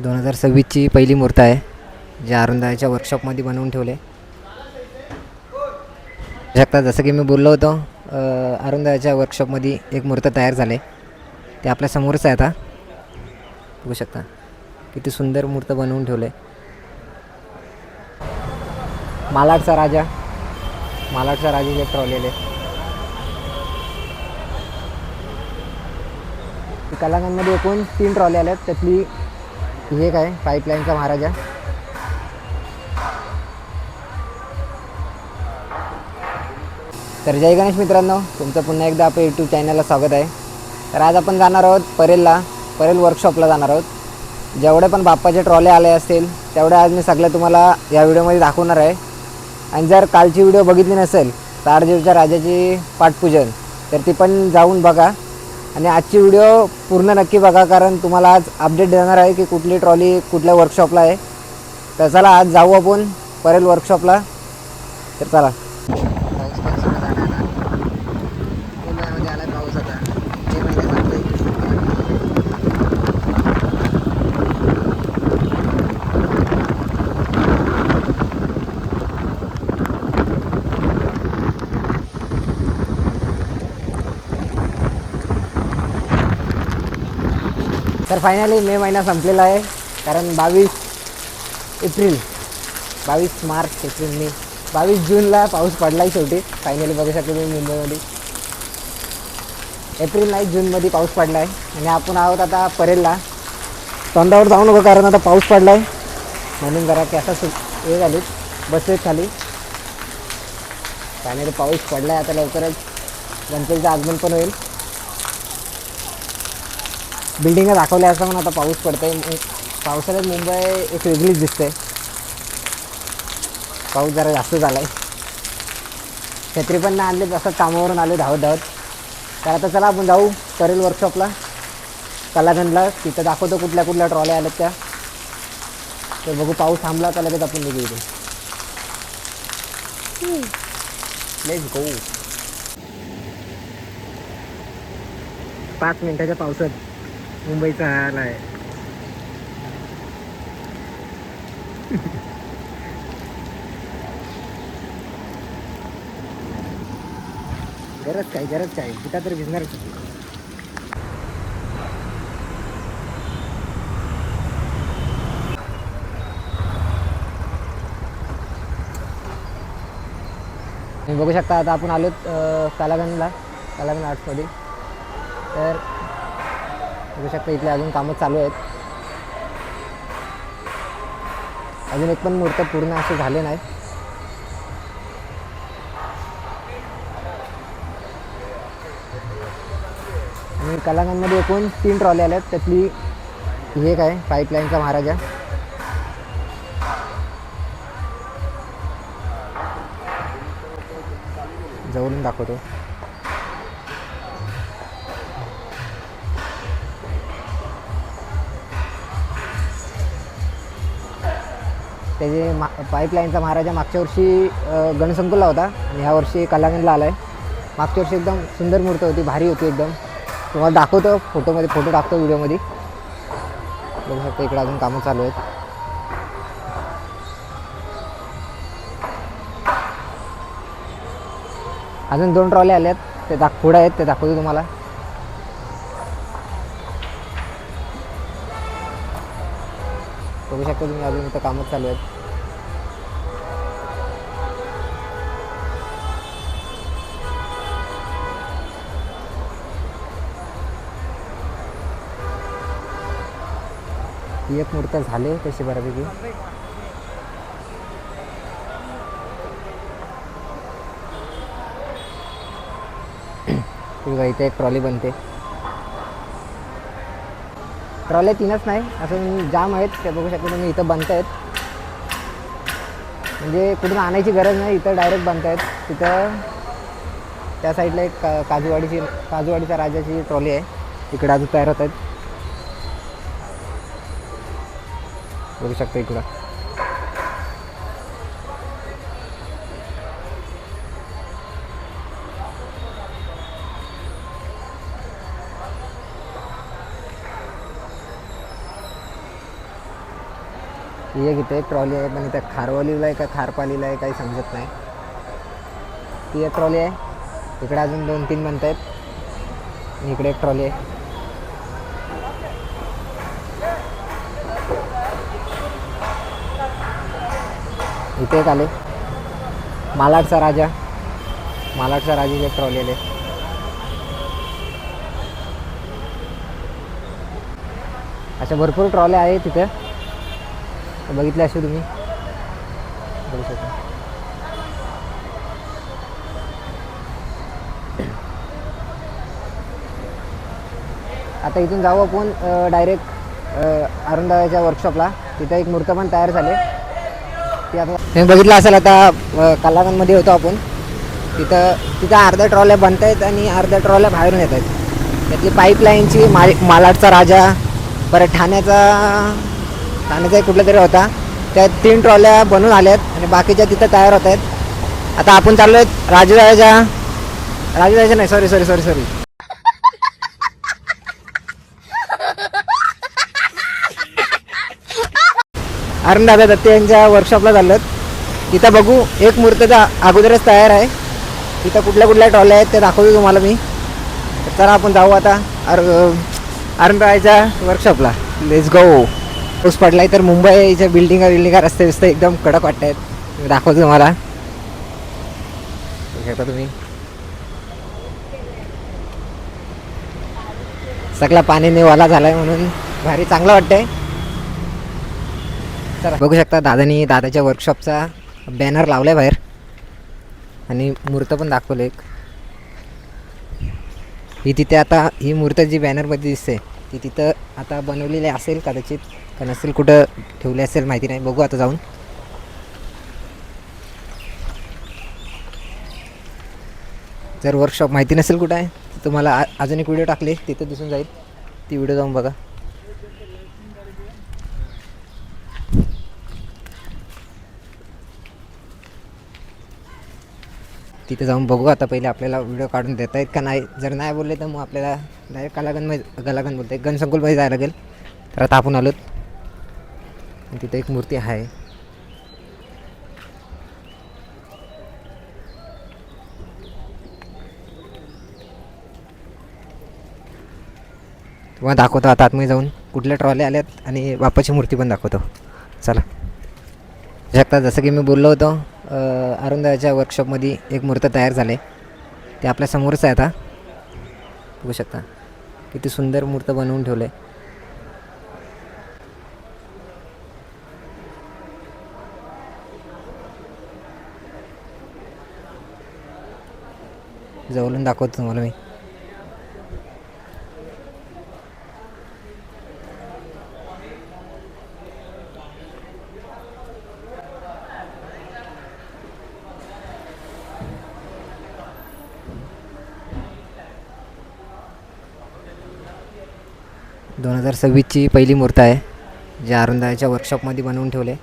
2026ची पहिली मूर्त आहे जी अरुणदाच्या वर्कशॉपमध्ये बनवून ठेवले शकता. जसं की मी बोललो होतो, अरुणदाच्या वर्कशॉपमध्ये एक मूर्त तयार झाले, ते आपल्या समोरच आहे. आता बघू शकता किती सुंदर मूर्त बनवून ठेवले. मालाडचा राजा जे ट्रॉलीले कलांगणमध्ये एकूण 3 ट्रॉली आल्यात, त्यातली ही एक आहे पाईपलाईनचा महाराजा. तर जय गणेश मित्रांनो, तुमचं पुन्हा एकदा आपल्या यूट्यूब चॅनलला स्वागत आहे. तर आज आपण जाणार आहोत परेल वर्कशॉपला जाणार आहोत. जेवढे पण बाप्पाचे ट्रॉले आले असतील तेवढे आज मी सगळे तुम्हाला या व्हिडिओमध्ये दाखवणार आहे. आणि जर कालची व्हिडिओ बघितली नसेल तर आडदेवच्या राजाची पाठपूजन, तर ती पण जाऊन बघा. आणि आजची व्हिडिओ पूर्ण नक्की बघा, कारण तुम्हाला आज अपडेट देणार आहे की कुठली ट्रॉली कुठल्या वर्कशॉपला आहे. तर चला आज जाऊ आपण परेल वर्कशॉपला. तर चला. तर फायनली मे महिना संपलेला आहे, कारण 22 मार्च, एप्रिल, मे 22 जूनला पाऊस पडला आहे शेवटी. फायनली बघू शकतो तुम्ही मुंबईमध्ये एप्रिल नाही जूनमध्ये पाऊस पडला आहे. आणि आपण आहोत आता परेलला. तोंडावर जाऊ नको, कारण आता पाऊस पडला आहे म्हणून जरा कॅसा हे झाली बसवेत खाली. फायनली पाऊस पडला आहे. आता लवकरच गणपतीचं आगमन पण होईल. बिल्डिंगा दाखवल्या असं पण आता पाऊस पडतो आहे. पावसाळ्यात मुंबई एक वेगळीच दिसते. पाऊस जरा जास्त झाला आहे. छत्री पण नाही आणले, असं कामावरून आले धावत. तर आता चला आपण जाऊ परेल वर्कशॉपला कलागंजला. तिथं दाखवतो कुठल्या ट्रॉल्या आल्यात त्या. तर बघू, पाऊस थांबला तर लगेच आपण निघू इथे. Let's go. 5 मिनिटाच्या पावसात मुंबईचा हाल आहे. गरज काय कुठं तरी भिजणार. तुम्ही बघू शकता आता आपण आलोत कलागंज आर्ट्समध्ये. तर बघू शकता इथले अजून कामं चालू आहेत. अजून एक पण मूर्त पूर्ण असे झाले नाही. आणि कलागंजमध्ये एकूण 3 ट्रॉली आल्यात, त्यातली ही एक आहे पाईपलाईनचा महाराजा. जवळून दाखवतो. त्याचे पाईपलाईनचा महाराजा मागच्या वर्षी गणसंकुलला होता आणि ह्या वर्षी कलागंजला आला आहे. मागच्या वर्षी एकदम सुंदर मूर्ती होती, भारी होती एकदम. तुम्हाला दाखवतो फोटो टाकतो व्हिडिओमध्ये. बघू शकता इकडे अजून कामं चालू आहेत. अजून 2 ट्रॉले आल्यात, ते पुढे आहेत, ते दाखवतो तुम्हाला. बघू शकता तुम्ही अजून इथं कामच चालू आहेत. ही एक मूर्त झाले तशी बऱ्यापैकी. इथे एक ट्रॉली बनते. ट्रॉल्या 3च नाही, असं जाम आहेत. ते बघू शकता तुम्ही इथं बनत आहेत. म्हणजे कुठून आणायची गरज नाही, इथं डायरेक्ट बनत आहेत. तिथं त्या साईडला एक काजूवाडीचा राजाची ट्रॉली आहे, इकडे अजून तयार होत आहेत. बघू शकता इकडं. ही एक इथे एक ट्रॉली आहे, पण इथे खारवलीला आहे का खारपालीला आहे काही समजत नाही. ती एक ट्रॉली आहे. इकडे अजून 2-3 बनत आहेत. इकडे एक ट्रॉली आहे. इथे एक आले मालाडचा राजा. मालाडचा राजाची एक ट्रॉली आले. अशा भरपूर ट्रॉल्या आहेत तिथे, बघितले असे तुम्ही बघू शकता. आता इथून जाऊ आपण डायरेक्ट अरुणदादाच्या वर्कशॉपला. तिथं एक मूर्त पण तयार झाले. ती आता तुम्ही बघितलं असेल. आता कलाकांमध्ये होतो आपण. तिथं अर्ध्या ट्रॉल्या बनत आहेत आणि अर्ध्या ट्रॉल्या बाहेरून येत आहेत. त्यातली पाईपलाईनची मालाडचा राजा, परत ठाण्याचा एक कुठला तरी होता, त्या 3 ट्रॉल्या बनून आल्यात आणि बाकीच्या तिथं तयार होत आहेत. आता आपण चाललो आहेत राजूदाच्या नाही सॉरी अरुणदादा दत्ते यांच्या वर्कशॉपला चाललो आहेत. तिथं बघू, एक मूर्त अगोदरच तयार आहे. तिथं कुठल्या ट्रॉल्या आहेत ते दाखवतो तुम्हाला मी. तर चला आपण जाऊ आता अरुणदादाच्या वर्कशॉपला. Let's go. पाऊस पडलाय तर मुंबईच्या बिल्डिंगा रस्ते एकदम कडक वाटत आहेत. दाखवतो तुम्हाला. शकता तुम्ही सगळा पाण्याने वाला झालाय म्हणून भारी चांगलं वाटतंय. चला बघू शकता दादाच्या वर्कशॉपचा बॅनर लावलाय बाहेर आणि मूर्त पण दाखवलं एक. ही तिथे आता ही मूर्त जी बॅनरमध्ये दिसते ती तिथं आता बनवलेली असेल कदाचित, का नसेल, कुठं ठेवली असेल माहिती नाही. बघू आता जाऊन. जर वर्कशॉप माहिती नसेल कुठं आहे तर तुम्हाला अजून एक व्हिडिओ टाकले तिथं दिसून जाईल. ती व्हिडिओ जाऊन बघा. तिथे जाऊन बघू. आता पहिले आपल्याला व्हिडिओ काढून देता आहेत का नाही. जर नाही बोलले तर मग आपल्याला डायरेक्ट कलागन बोलते गणसंकुलमध्ये जायला लागेल. तर आता आपण आलोत. तिथे एक मूर्ती आहे. तुम्हाला दाखवतो आता आतमध्ये जाऊन कुठल्या ट्रॉल्या आल्यात आणि बाप्पाची मूर्ती पण दाखवतो. चला शकता. जसं की मी बोललो होतो, अरुणदाच्या वर्कशॉपमध्ये एक मूर्त तयार झाले. ते आपल्या समोरच आहे. आता बघू शकता किती सुंदर मूर्त बनवून ठेवले. जवळून दाखवतो तुम्हाला मी. - 2026ची पहिली मूर्त आहे जी अरुणदाच्या वर्कशॉपमध्ये बनवून ठेवले.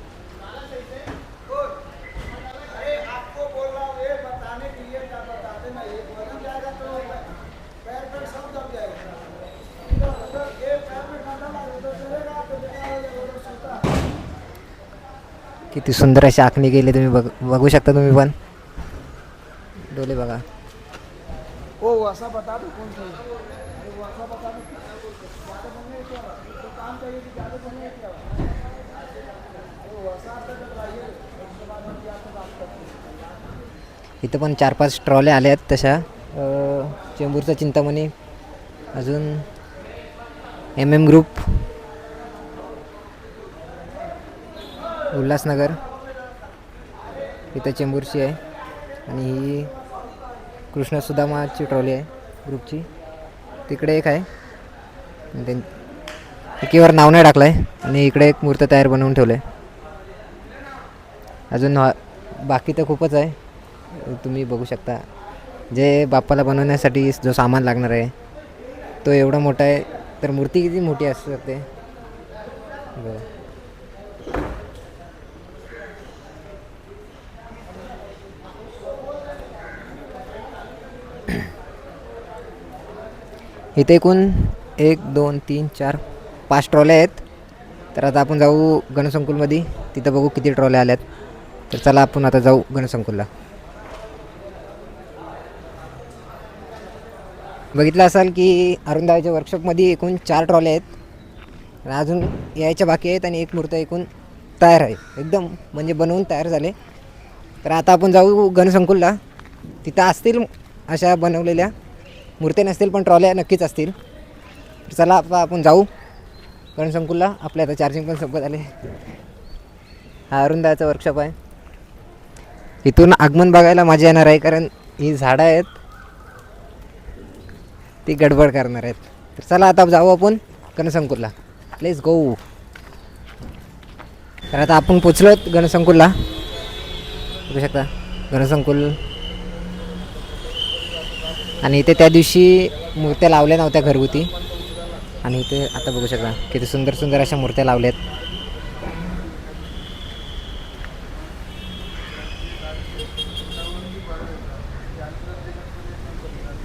किती सुंदर अशी आखणी केली. तुम्ही बघू शकता. तुम्ही पण डोले बघा. इथं पण 4-5 ट्रॉल्या आल्या आहेत तशा. चेंबूरचा चिंतामणी, अजून MM ग्रुप, उल्हासनगर, इथं चेंबूरची आहे. आणि ही कृष्ण सुदामाची ट्रॉली आहे ग्रुपची. तिकडे एक आहे, एकीवर नाव नाही टाकलं आहे. आणि इकडे एक मूर्त तयार बनवून ठेवलं आहे. अजून बाकी तर खूपच आहे. तुम्ही बघू शकता. जे बाप्पाला बनवण्यासाठी जो सामान लागणार आहे तो एवढा मोठा आहे. तर मूर्ती किती मोठी असू शकते बघा. इथे एकूण 1, 2, 3, 4, 5 ट्रॉल्या आहेत. तर आता आपण जाऊ गणसंकुलमध्ये. तिथं बघू किती ट्रॉल्या आल्यात. तर चला आपण आता जाऊ गणसंकुलला. बघितलं असाल की अरुणदाच्या वर्कशॉपमध्ये एकूण 4 ट्रॉल्या आहेत आणि अजून यायच्या बाकी आहेत आणि एक मूर्ती एकूण तयार आहे, एकदम म्हणजे बनवून तयार झाले. तर आता आपण जाऊ गणसंकुलला. तिथं असतील अशा बनवलेल्या मूर्त्या, नसतील पण ट्रॉल्या नक्कीच असतील. तर चला आता आपण जाऊ गणसंकुलला. आपल्या आता चार्जिंग पण संपत आले. हा अरुणदाचं वर्कशॉप आहे. इथून आगमन बघायला मजा येणार आहे, कारण ही झाडं आहेत ती गडबड करणार आहेत. तर चला आता जाऊ आपण गणसंकुलला. Let's go. तर आता आपण पोचलोत गणसंकुलला. बघू शकता गणसंकुल. आणि इथे त्या दिवशी मूर्त्या लावल्या नव्हत्या घरगुती, आणि इथे आता बघू शकता किती सुंदर सुंदर अशा मूर्त्या लावल्यात.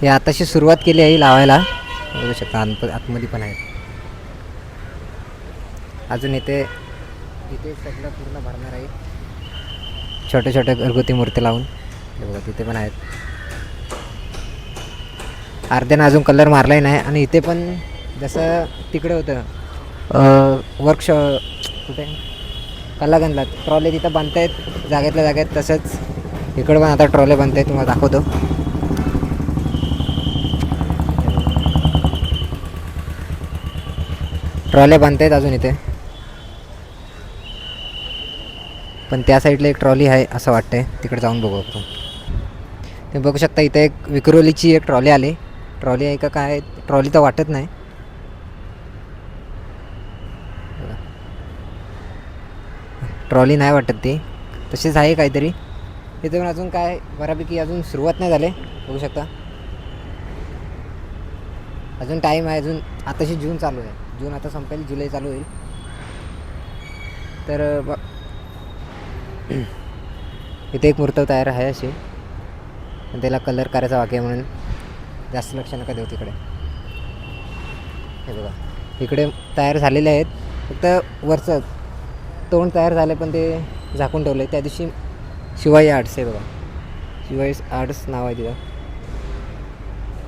हे आताशी सुरुवात केली आहे लावायला. बघू शकता आतमध्ये पण आहेत अजून. इथे सगळं पूर्ण भरणार आहे, छोटे छोटे घरगुती मूर्ती लावून. हे बघा तिथे पण आहेत. अर्ध्यानं अजून कलर मारलाही नाही. आणि इथे पण जसं तिकडे होतं वर्कशॉप कुठे कलागंजला ट्रॉले तिथं बांधतायत जागेतल्या जागेत, तसंच इकडं पण आता ट्रॉले बांधतायत. तुम्हाला दाखवतो. ट्रॉले बांधतायत अजून इथे. पण त्या साईडला एक ट्रॉली आहे असं वाटतंय, तिकडे जाऊन बघू आपण. तुम्ही बघू शकता इथे एक विक्रोलीची एक ट्रॉली आली. ट्रॉली आहे का काय, ट्रॉली तर वाटत नाही. ट्रॉली नाही वाटत ती, तशीच आहे काहीतरी. इथे पण अजून काय बऱ्यापैकी अजून सुरुवात नाही झाली. बघू शकता अजून टाईम आहे. अजून आताशी जून चालू आहे. जून आता संपेल, जुलै चालू होईल. तर इथे एक मूर्ती तयार आहे अशी, पण त्याला कलर करायचा बाकी आहे, म्हणून जास्त लक्ष नका देऊ तिकडे. हे बघा इकडे तयार झालेले आहेत, फक्त वरचं तोंड तयार झाले पण ते झाकून ठेवलं आहे. त्या दिवशी शिवाई आर्ट्स आहे बघा, शिवाई आर्ट्स नाव आहे तिथं.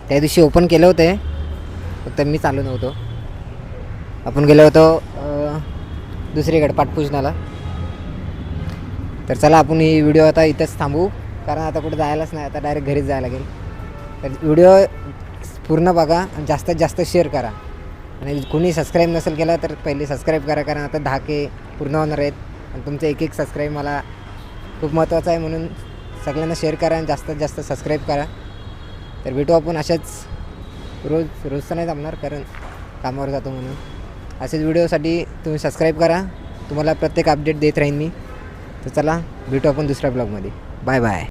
त्या दिवशी ओपन केलं होतं, फक्त मी चालू नव्हतो. आपण गेलो होतो दुसरीकडे पाटपूजनाला. तर चला आपण ही व्हिडिओ आता इथंच थांबू, कारण आता कुठे जायलाच नाही. आता डायरेक्ट घरीच जायला लागेल. तर व्हिडिओ पूर्ण बघा आणि जास्तीत जास्त शेअर करा. आणि कोणी सबस्क्राईब नसेल केला तर पहिले सबस्क्राईब करा, कारण आता 10K पूर्ण होणार आहेत. आणि तुमचं एक सबस्क्राईब मला खूप महत्त्वाचं आहे, म्हणून सगळ्यांना शेअर करा आणि जास्तीत जास्त सबस्क्राईब करा. तर भेटू आपण अशाच रोजचं नाही जमणार, कारण कामावर जातो म्हणून. असेच व्हिडिओसाठी तुम्ही सबस्क्राईब करा, तुम्हाला प्रत्येक अपडेट देत राहीन मी. तर चला भेटू आपण दुसऱ्या ब्लॉगमध्ये. Bye bye.